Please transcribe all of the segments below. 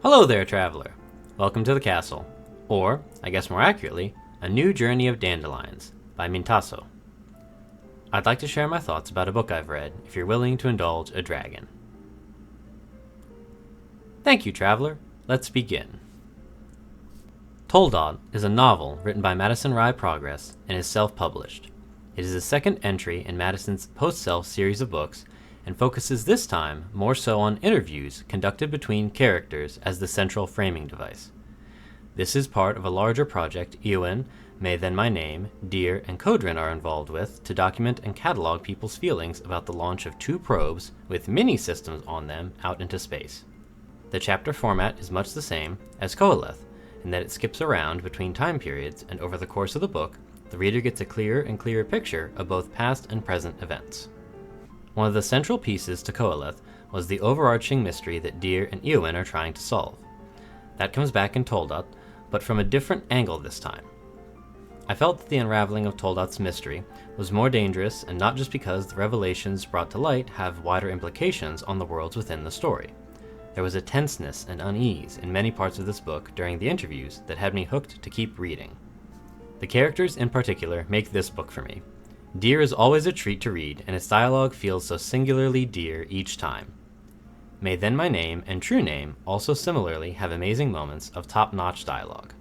Hello there, traveler. Welcome to the castle. Or, I guess more accurately, A New Journey of Dandelions by Mintaso. I'd like to share my thoughts about a book I've read if you're willing to indulge a dragon. Thank you, traveler. Let's begin. Toledot is a novel written by Madison Rye Progress and is self-published. It is the second entry in Madison's Post-Self series of books and focuses this time more so on interviews conducted between characters as the central framing device. This is part of a larger project Eowyn, May Then My Name, Deer, and Codrin are involved with to document and catalog people's feelings about the launch of 2 probes with mini-systems on them out into space. The chapter format is much the same as Koalith, in that it skips around between time periods, and over the course of the book, the reader gets a clearer and clearer picture of both past and present events. One of the central pieces to Koalith was the overarching mystery that Deer and Eowyn are trying to solve. That comes back in Toledot, but from a different angle this time. I felt that the unraveling of Toledot's mystery was more dangerous, and not just because the revelations brought to light have wider implications on the worlds within the story. There was a tenseness and unease in many parts of this book during the interviews that had me hooked to keep reading. The characters in particular make this book for me. Deer is always a treat to read, and its dialogue feels so singularly Deer each time. May Then My Name and True Name also similarly have amazing moments of top-notch dialogue.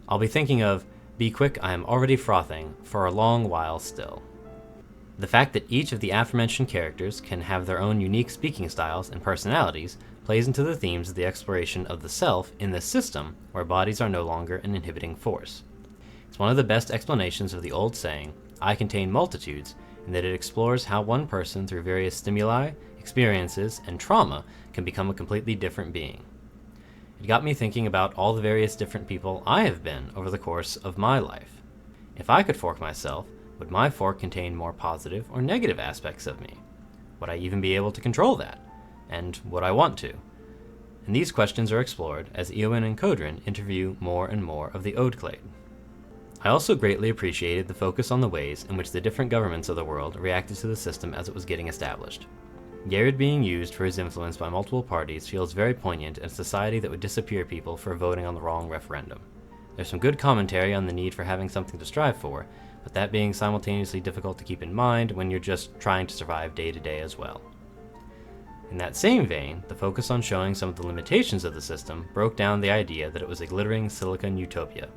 I'll be thinking of "Be quick, I am already frothing" for a long while still. The fact that each of the aforementioned characters can have their own unique speaking styles and personalities plays into the themes of the exploration of the self in this system where bodies are no longer an inhibiting force. It's one of the best explanations of the old saying, "I contain multitudes," in that it explores how one person through various stimuli, experiences, and trauma can become a completely different being. It got me thinking about all the various different people I have been over the course of my life. If I could fork myself, would my fork contain more positive or negative aspects of me? Would I even be able to control that? And would I want to? And these questions are explored as Eowyn and Codrin interview more and more of the Oadclade. I also greatly appreciated the focus on the ways in which the different governments of the world reacted to the system as it was getting established. Yared being used for his influence by multiple parties feels very poignant in a society that would disappear people for voting on the wrong referendum. There's some good commentary on the need for having something to strive for, but that being simultaneously difficult to keep in mind when you're just trying to survive day to day as well. In that same vein, the focus on showing some of the limitations of the system broke down the idea that it was a glittering silicon utopia.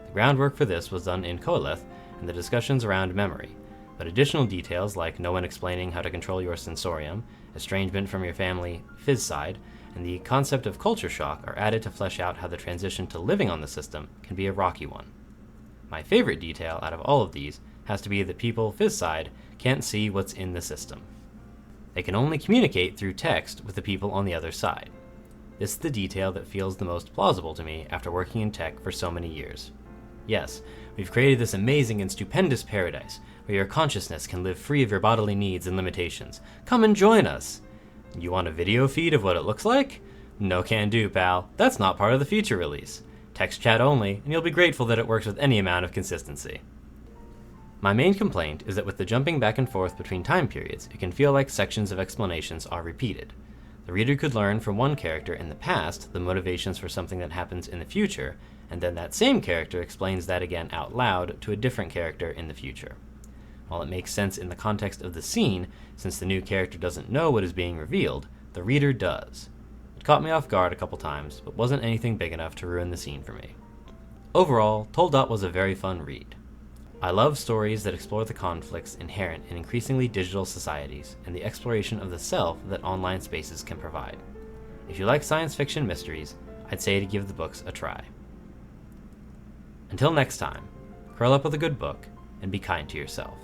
The groundwork for this was done in Koalith and the discussions around memory, but additional details like no one explaining how to control your sensorium, estrangement from your family phys side, and the concept of culture shock are added to flesh out how the transition to living on the system can be a rocky one. My favorite detail out of all of these has to be that people phys side can't see what's in the system. They can only communicate through text with the people on the other side. This is the detail that feels the most plausible to me after working in tech for so many years. Yes, we've created this amazing and stupendous paradise where your consciousness can live free of your bodily needs and limitations. Come and join us! You want a video feed of what it looks like? No can do, pal. That's not part of the feature release. Text chat only, and you'll be grateful that it works with any amount of consistency. My main complaint is that with the jumping back and forth between time periods, it can feel like sections of explanations are repeated. The reader could learn from one character in the past the motivations for something that happens in the future, and then that same character explains that again out loud to a different character in the future. While it makes sense in the context of the scene, since the new character doesn't know what is being revealed, the reader does. It caught me off guard a couple times, but wasn't anything big enough to ruin the scene for me. Overall, Toledot was a very fun read. I love stories that explore the conflicts inherent in increasingly digital societies and the exploration of the self that online spaces can provide. If you like science fiction mysteries, I'd say to give the books a try. Until next time, curl up with a good book and be kind to yourself.